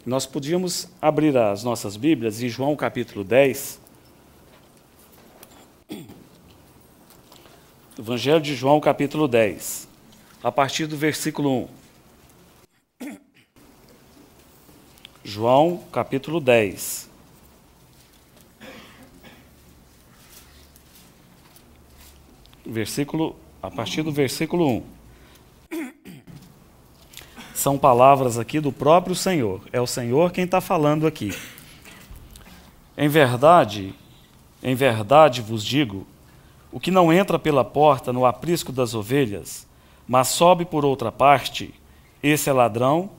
Nós podíamos abrir as nossas Bíblias em João capítulo 10. Evangelho de João capítulo 10, a partir do versículo 1. João capítulo 10. A partir do versículo 1. São palavras aqui do próprio Senhor. É o Senhor quem está falando aqui. Em verdade vos digo, o que não entra pela porta no aprisco das ovelhas, mas sobe por outra parte, esse é ladrão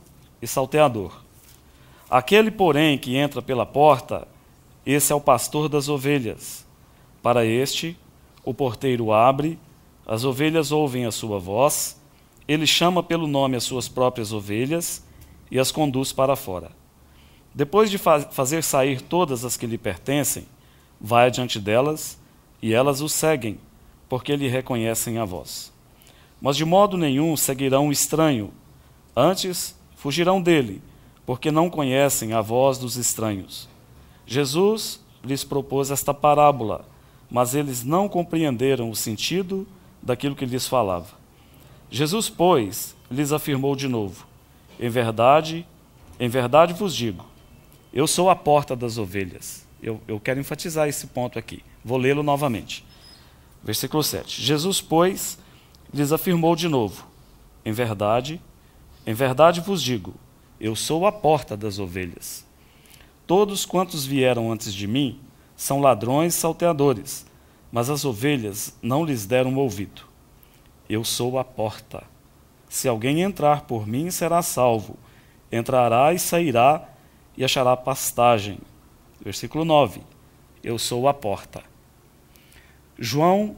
e salteador. Aquele, porém, que entra pela porta, esse é o pastor das ovelhas. Para este, o porteiro abre, as ovelhas ouvem a sua voz, ele chama pelo nome as suas próprias ovelhas e as conduz para fora. Depois de fazer sair todas as que lhe pertencem, vai adiante delas, e elas o seguem, porque lhe reconhecem a voz. Mas de modo nenhum seguirão o estranho, antes fugirão dele, porque não conhecem a voz dos estranhos. Jesus lhes propôs esta parábola, mas eles não compreenderam o sentido daquilo que lhes falava. Jesus, pois, lhes afirmou de novo: em verdade vos digo, eu sou a porta das ovelhas. Eu quero enfatizar esse ponto aqui. Vou lê-lo novamente. Versículo 7. Jesus, pois, lhes afirmou de novo: em verdade vos digo, eu sou a porta das ovelhas. Todos quantos vieram antes de mim são ladrões e salteadores, mas as ovelhas não lhes deram ouvido. Eu sou a porta. Se alguém entrar por mim, será salvo. Entrará e sairá e achará pastagem. Versículo 9. Eu sou a porta. João,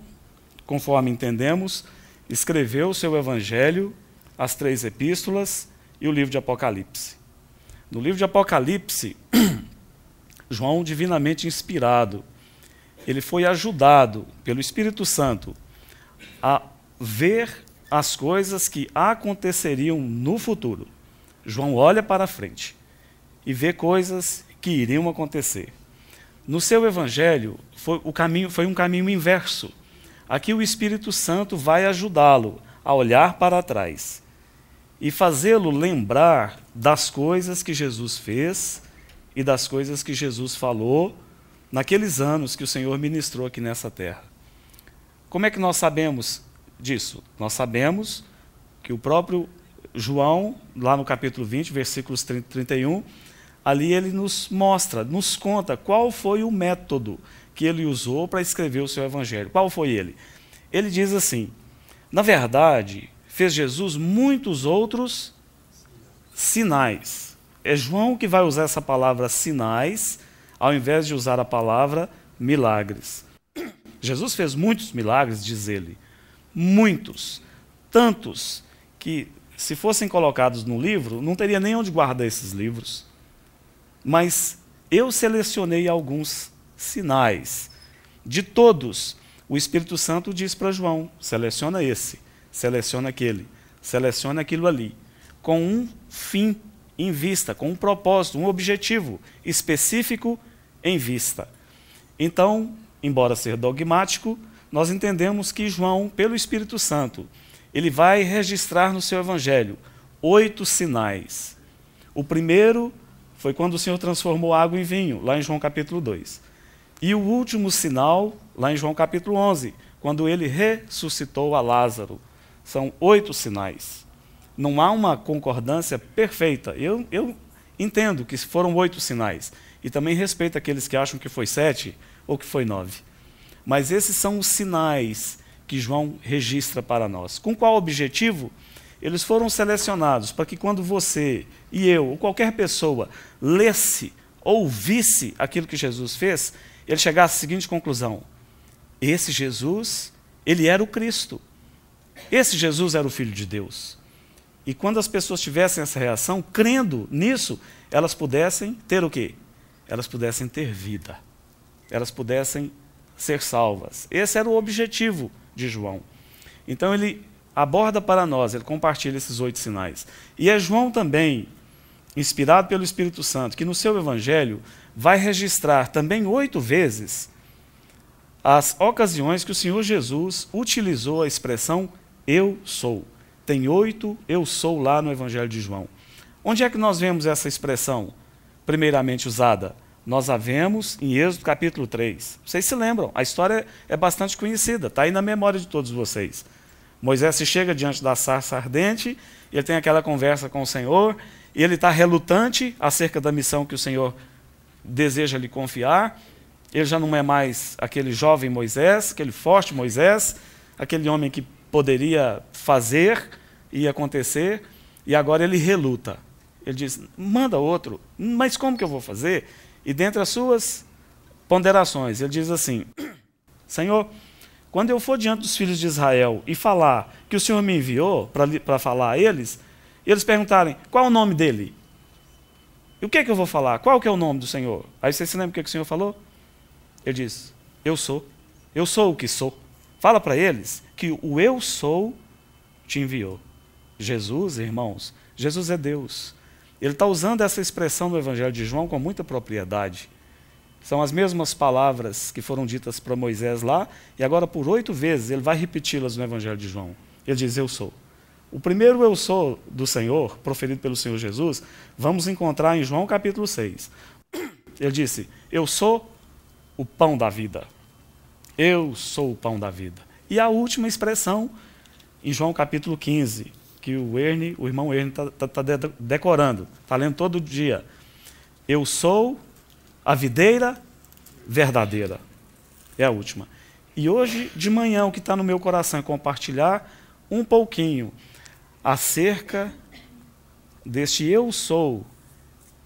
conforme entendemos, escreveu o seu evangelho, as 3 epístolas e o livro de Apocalipse. No livro de Apocalipse, João, divinamente inspirado, ele foi ajudado pelo Espírito Santo a ver as coisas que aconteceriam no futuro. João olha para frente e vê coisas que iriam acontecer. No seu evangelho, foi um caminho inverso. Aqui o Espírito Santo vai ajudá-lo a olhar para trás e fazê-lo lembrar das coisas que Jesus fez e das coisas que Jesus falou naqueles anos que o Senhor ministrou aqui nessa terra. Como é que nós sabemos disso? Nós sabemos que o próprio João, lá no capítulo 20, versículos 30 e 31, ali ele nos mostra, nos conta qual foi o método que ele usou para escrever o seu evangelho. Qual foi ele? Ele diz assim: na verdade, fez Jesus muitos outros sinais. É João que vai usar essa palavra sinais, ao invés de usar a palavra milagres. Jesus fez muitos milagres, diz ele. Muitos, tantos que, se fossem colocados no livro, não teria nem onde guardar esses livros. Mas eu selecionei alguns sinais. De todos, o Espírito Santo diz para João: seleciona esse, seleciona aquele, seleciona aquilo ali, com um fim em vista, com um propósito, um objetivo específico em vista. Então, embora ser dogmático, nós entendemos que João, pelo Espírito Santo, ele vai registrar no seu evangelho 8 sinais. O primeiro foi quando o Senhor transformou água em vinho, lá em João capítulo 2. E o último sinal, lá em João capítulo 11, quando ele ressuscitou a Lázaro. São 8 sinais. Não há uma concordância perfeita. Eu entendo que foram 8 sinais. E também respeito aqueles que acham que foi 7 ou que foi 9. Mas esses são os sinais que João registra para nós. Com qual objetivo? Eles foram selecionados para que quando você e eu, ou qualquer pessoa, lesse, ouvisse aquilo que Jesus fez, ele chegasse à seguinte conclusão: esse Jesus, ele era o Cristo. Esse Jesus era o Filho de Deus. E quando as pessoas tivessem essa reação, crendo nisso, elas pudessem ter o quê? Elas pudessem ter vida. Elas pudessem ser salvas. Esse era o objetivo de João. Então ele aborda para nós, ele compartilha esses 8 sinais. E é João também inspirado pelo Espírito Santo, que no seu evangelho vai registrar também 8 vezes as ocasiões que o Senhor Jesus utilizou a expressão eu sou. Tem 8 eu sou lá no evangelho de João. Onde é que nós vemos essa expressão primeiramente usada? Nós a vemos em Êxodo capítulo 3. Vocês se lembram, a história é bastante conhecida, está aí na memória de todos vocês. Moisés se chega diante da sarça ardente, ele tem aquela conversa com o Senhor, e ele está relutante acerca da missão que o Senhor deseja lhe confiar. Ele já não é mais aquele jovem Moisés, aquele forte Moisés, aquele homem que poderia fazer e acontecer, e agora ele reluta. Ele diz, manda outro, mas como que eu vou fazer? E dentre as suas ponderações, ele diz assim, Senhor, quando eu for diante dos filhos de Israel e falar que o Senhor me enviou para falar a eles, e eles perguntarem, qual é o nome dele? E o que é que eu vou falar? Qual que é o nome do Senhor? Aí você se lembra o que o Senhor falou? Ele diz, eu sou o que sou. Fala para eles que o eu sou te enviou. Jesus, irmãos, Jesus é Deus. Ele está usando essa expressão no Evangelho de João com muita propriedade. São as mesmas palavras que foram ditas para Moisés lá, e agora por 8 vezes ele vai repeti-las no Evangelho de João. Ele diz, eu sou. O primeiro eu sou do Senhor, proferido pelo Senhor Jesus, vamos encontrar em João capítulo 6. Ele disse, eu sou o pão da vida. Eu sou o pão da vida. E a última expressão, em João capítulo 15, que o irmão Ernie está decorando, está lendo todo dia. Eu sou a videira verdadeira. É a última. E hoje, de manhã, o que está no meu coração é compartilhar um pouquinho acerca deste eu sou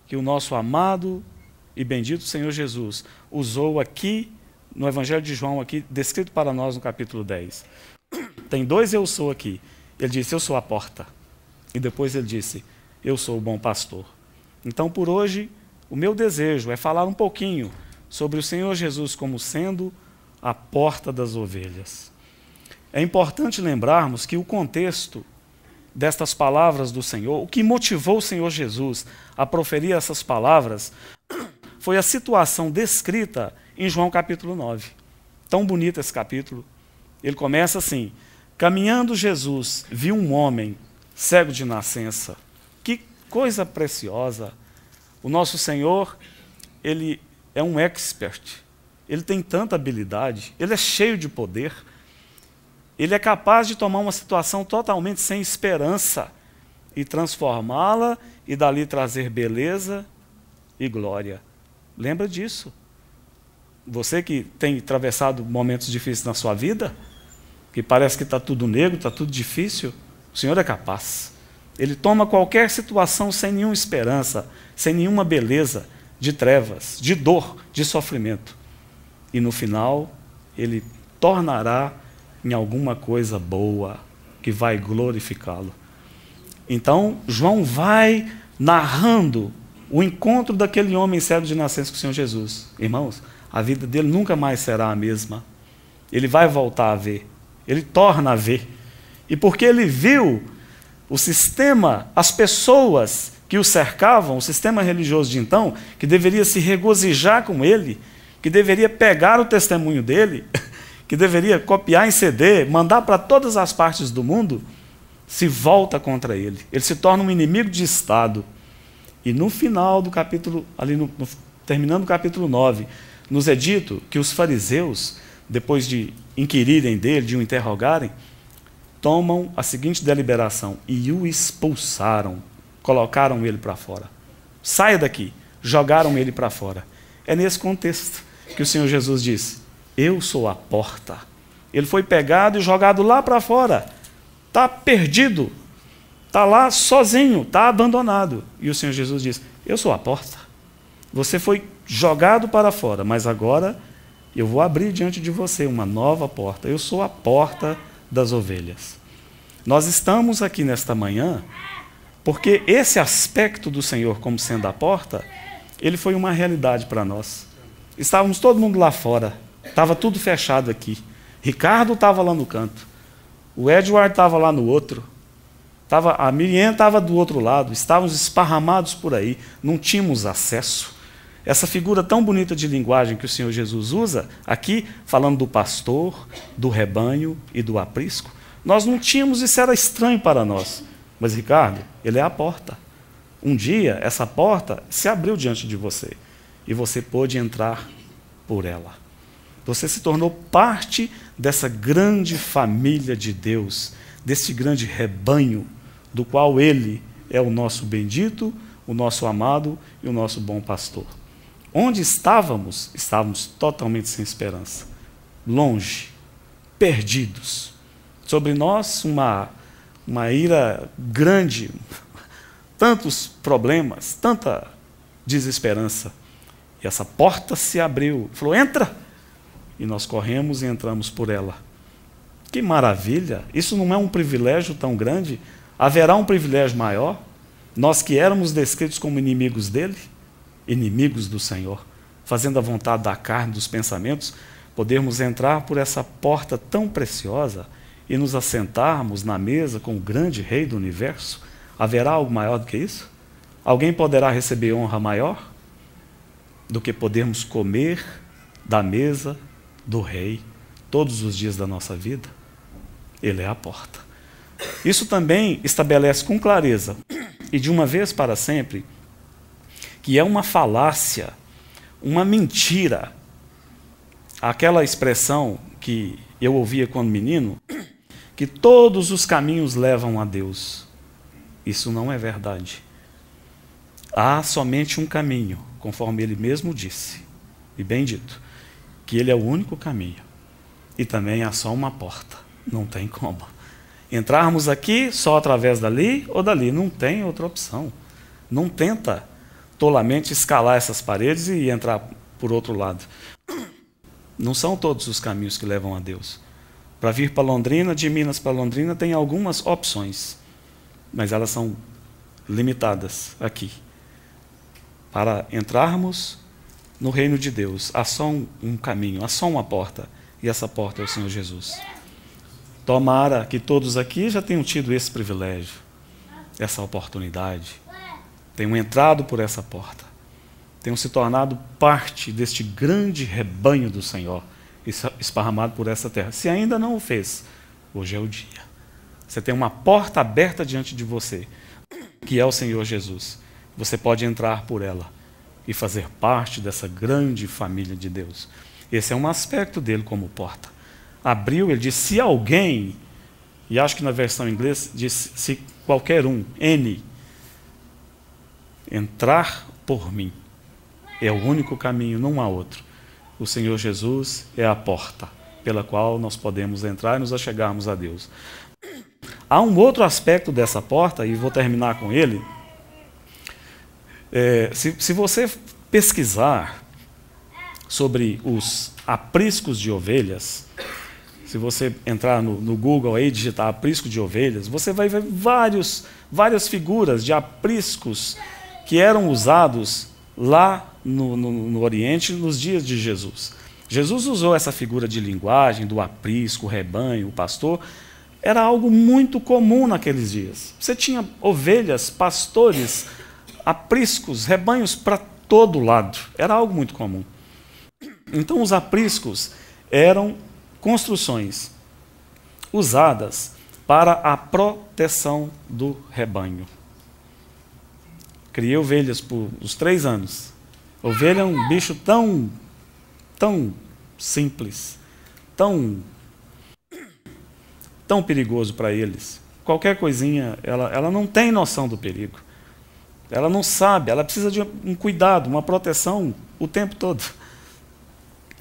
que o nosso amado e bendito Senhor Jesus usou aqui no Evangelho de João, aqui descrito para nós no capítulo 10. Tem 2 eu sou aqui. Ele disse, eu sou a porta. E depois ele disse, eu sou o bom pastor. Então, por hoje, o meu desejo é falar um pouquinho sobre o Senhor Jesus como sendo a porta das ovelhas. É importante lembrarmos que o contexto destas palavras do Senhor, o que motivou o Senhor Jesus a proferir essas palavras, foi a situação descrita em João capítulo 9. Tão bonito esse capítulo. Ele começa assim, caminhando Jesus, viu um homem cego de nascença. Que coisa preciosa. O nosso Senhor, ele é um expert. Ele tem tanta habilidade, ele é cheio de poder. Ele é capaz de tomar uma situação totalmente sem esperança e transformá-la e dali trazer beleza e glória. Lembra disso. Você que tem atravessado momentos difíceis na sua vida, que parece que está tudo negro, está tudo difícil, o Senhor é capaz. Ele toma qualquer situação sem nenhuma esperança, sem nenhuma beleza, de trevas, de dor, de sofrimento. E no final, ele tornará em alguma coisa boa, que vai glorificá-lo. Então, João vai narrando o encontro daquele homem cego de nascença com o Senhor Jesus. Irmãos, a vida dele nunca mais será a mesma. Ele vai voltar a ver. Ele torna a ver. E porque ele viu o sistema, as pessoas que o cercavam, o sistema religioso de então, que deveria se regozijar com ele, que deveria pegar o testemunho dele, que deveria copiar em CD, mandar para todas as partes do mundo, se volta contra ele. Ele se torna um inimigo de Estado. E no final do capítulo, terminando o capítulo 9, nos é dito que os fariseus, depois de inquirirem dele, de o interrogarem, tomam a seguinte deliberação, e o expulsaram, colocaram ele para fora. Saia daqui, jogaram ele para fora. É nesse contexto que o Senhor Jesus disse, eu sou a porta. Ele foi pegado e jogado lá para fora. Está perdido. Está lá sozinho, está abandonado. E o Senhor Jesus diz, eu sou a porta. Você foi jogado para fora, mas agora eu vou abrir diante de você uma nova porta. Eu sou a porta das ovelhas. Nós estamos aqui nesta manhã porque esse aspecto do Senhor como sendo a porta, ele foi uma realidade para nós. Estávamos todo mundo lá fora. Estava tudo fechado aqui. Ricardo estava lá no canto. O Edward estava lá no outro. A Miriam estava do outro lado, estávamos esparramados por aí, não tínhamos acesso. Essa figura tão bonita de linguagem que o Senhor Jesus usa, aqui, falando do pastor, do rebanho e do aprisco, nós não tínhamos, isso era estranho para nós. Mas, Ricardo, ele é a porta. Um dia, essa porta se abriu diante de você, e você pôde entrar por ela. Você se tornou parte dessa grande família de Deus, desse grande rebanho, do qual Ele é o nosso bendito, o nosso amado e o nosso bom pastor. Onde estávamos? Estávamos totalmente sem esperança, longe, perdidos. Sobre nós uma ira grande, tantos problemas, tanta desesperança. E essa porta se abriu, falou, entra! E nós corremos e entramos por ela. Que maravilha! Isso não é um privilégio tão grande? Haverá um privilégio maior? Nós que éramos descritos como inimigos dele, inimigos do Senhor, fazendo a vontade da carne, dos pensamentos, podermos entrar por essa porta tão preciosa e nos assentarmos na mesa com o grande Rei do Universo. Haverá algo maior do que isso? Alguém poderá receber honra maior do que podermos comer da mesa do Rei todos os dias da nossa vida? Ele é a porta. Isso também estabelece com clareza, e de uma vez para sempre, que é uma falácia, uma mentira, aquela expressão que eu ouvia quando menino, que todos os caminhos levam a Deus. Isso não é verdade. Há somente um caminho, conforme ele mesmo disse, e bem dito, que ele é o único caminho. E também há só uma porta, não tem como. Entrarmos aqui só através dali ou dali, não tem outra opção. Não tenta tolamente escalar essas paredes e entrar por outro lado. Não são todos os caminhos que levam a Deus. Para vir para Londrina, de Minas para Londrina, tem algumas opções, mas elas são limitadas aqui. Para entrarmos no reino de Deus, há só um caminho, há só uma porta, e essa porta é o Senhor Jesus. Tomara que todos aqui já tenham tido esse privilégio, essa oportunidade, tenham entrado por essa porta, tenham se tornado parte deste grande rebanho do Senhor, esparramado por essa terra. Se ainda não o fez, hoje é o dia. Você tem uma porta aberta diante de você, que é o Senhor Jesus. Você pode entrar por ela e fazer parte dessa grande família de Deus. Esse é um aspecto dele como porta. Abriu, ele disse, se alguém, e acho que na versão em inglês diz, se qualquer um, N, entrar por mim, é o único caminho, não há outro. O Senhor Jesus é a porta pela qual nós podemos entrar e nos achegarmos a Deus. Há um outro aspecto dessa porta, e vou terminar com ele. Se você pesquisar sobre os apriscos de ovelhas, se você entrar no Google aí, digitar aprisco de ovelhas, você vai ver várias figuras de apriscos que eram usados lá no Oriente nos dias de Jesus. Jesus usou essa figura de linguagem do aprisco, o rebanho, o pastor. Era algo muito comum naqueles dias. Você tinha ovelhas, pastores, apriscos, rebanhos para todo lado. Era algo muito comum. Então os apriscos eram construções usadas para a proteção do rebanho. Criei ovelhas por uns 3 anos. Ovelha é um bicho tão simples, tão perigoso para eles. Qualquer coisinha, ela não tem noção do perigo. Ela não sabe, ela precisa de um cuidado, uma proteção o tempo todo.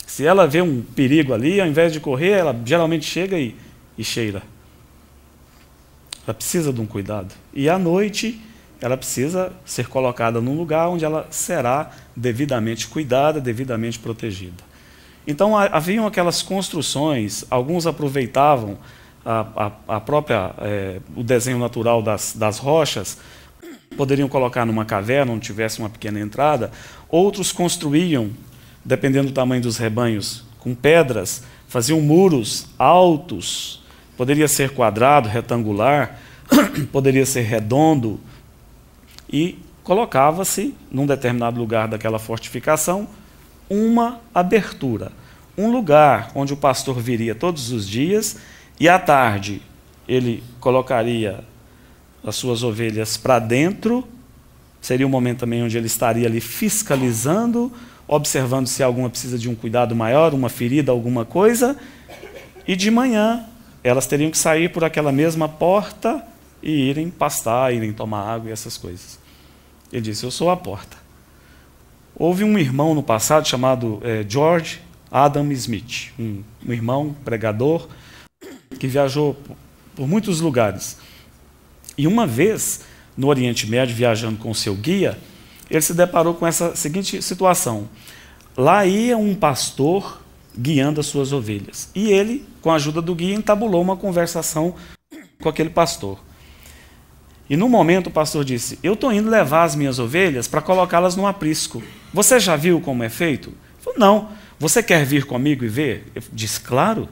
Se ela vê um perigo ali, ao invés de correr, ela geralmente chega e cheira. Ela precisa de um cuidado. E à noite, ela precisa ser colocada num lugar onde ela será devidamente cuidada, devidamente protegida. Então, haviam aquelas construções, alguns aproveitavam o desenho natural das rochas, poderiam colocar numa caverna onde tivesse uma pequena entrada, outros construíam, dependendo do tamanho dos rebanhos, com pedras, faziam muros altos, poderia ser quadrado, retangular, poderia ser redondo, e colocava-se, num determinado lugar daquela fortificação, uma abertura. Um lugar onde o pastor viria todos os dias, e à tarde ele colocaria as suas ovelhas para dentro. Seria um momento também onde ele estaria ali fiscalizando, observando se alguma precisa de um cuidado maior, uma ferida, alguma coisa. E de manhã, elas teriam que sair por aquela mesma porta e irem pastar, irem tomar água e essas coisas. Ele disse, eu sou a porta. Houve um irmão no passado chamado George Adam Smith, um irmão pregador que viajou por muitos lugares. E uma vez, no Oriente Médio, viajando com o seu guia, ele se deparou com essa seguinte situação. Lá ia um pastor guiando as suas ovelhas. E ele, com a ajuda do guia, entabulou uma conversação com aquele pastor. E no momento o pastor disse, eu estou indo levar as minhas ovelhas para colocá-las no aprisco. Você já viu como é feito? Ele falou, não. Você quer vir comigo e ver? Eu disse, claro.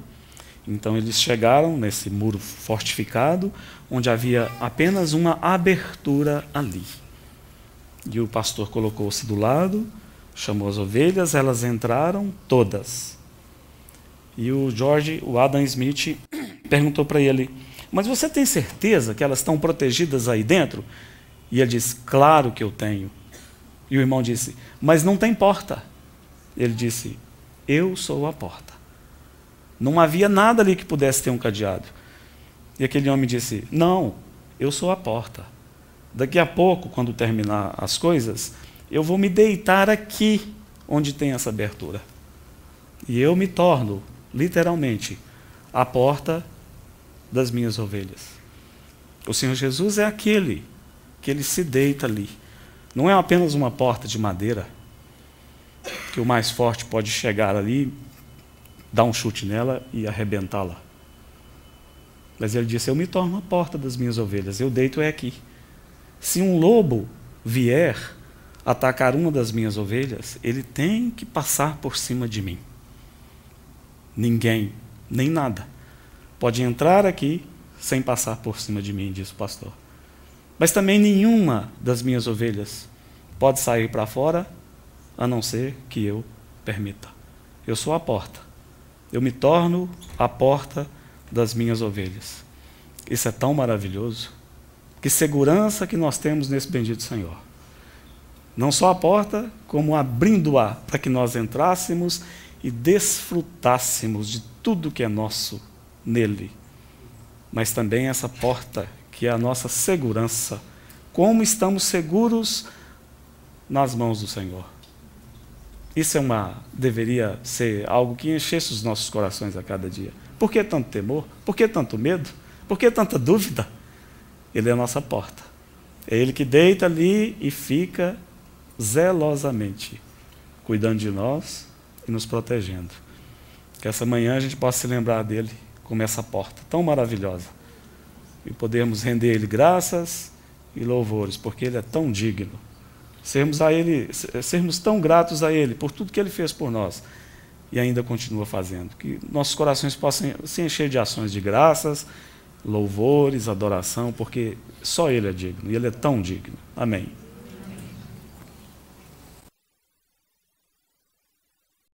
Então eles chegaram nesse muro fortificado, onde havia apenas uma abertura ali. E o pastor colocou-se do lado, chamou as ovelhas, elas entraram todas. E o Adam Smith, perguntou para ele, mas você tem certeza que elas estão protegidas aí dentro? E ele disse, claro que eu tenho. E o irmão disse, mas não tem porta. Ele disse, eu sou a porta. Não havia nada ali que pudesse ter um cadeado. E aquele homem disse, não, eu sou a porta. Daqui a pouco, quando terminar as coisas, eu vou me deitar aqui, onde tem essa abertura. E eu me torno, literalmente, a porta das minhas ovelhas. O Senhor Jesus é aquele que ele se deita ali. Não é apenas uma porta de madeira, que o mais forte pode chegar ali, dar um chute nela e arrebentá-la. Mas ele disse, eu me torno a porta das minhas ovelhas, eu deito aqui. Se um lobo vier atacar uma das minhas ovelhas, ele tem que passar por cima de mim. Ninguém, nem nada, pode entrar aqui sem passar por cima de mim, disse o pastor. Mas também nenhuma das minhas ovelhas pode sair para fora, a não ser que eu permita. Eu sou a porta. Eu me torno a porta das minhas ovelhas. Isso é tão maravilhoso. Que segurança que nós temos nesse bendito Senhor. Não só a porta, como abrindo-a para que nós entrássemos e desfrutássemos de tudo que é nosso nele. Mas também essa porta que é a nossa segurança. Como estamos seguros nas mãos do Senhor. Isso deveria ser algo que enchesse os nossos corações a cada dia. Por que tanto temor? Por que tanto medo? Por que tanta dúvida? Ele é a nossa porta. É Ele que deita ali e fica zelosamente cuidando de nós e nos protegendo. Que essa manhã a gente possa se lembrar dele como essa porta tão maravilhosa. E podermos render a Ele graças e louvores, porque Ele é tão digno. Sermos tão gratos a Ele por tudo que Ele fez por nós e ainda continua fazendo. Que nossos corações possam se encher de ações de graças, louvores, adoração, porque só Ele é digno e Ele é tão digno. Amém.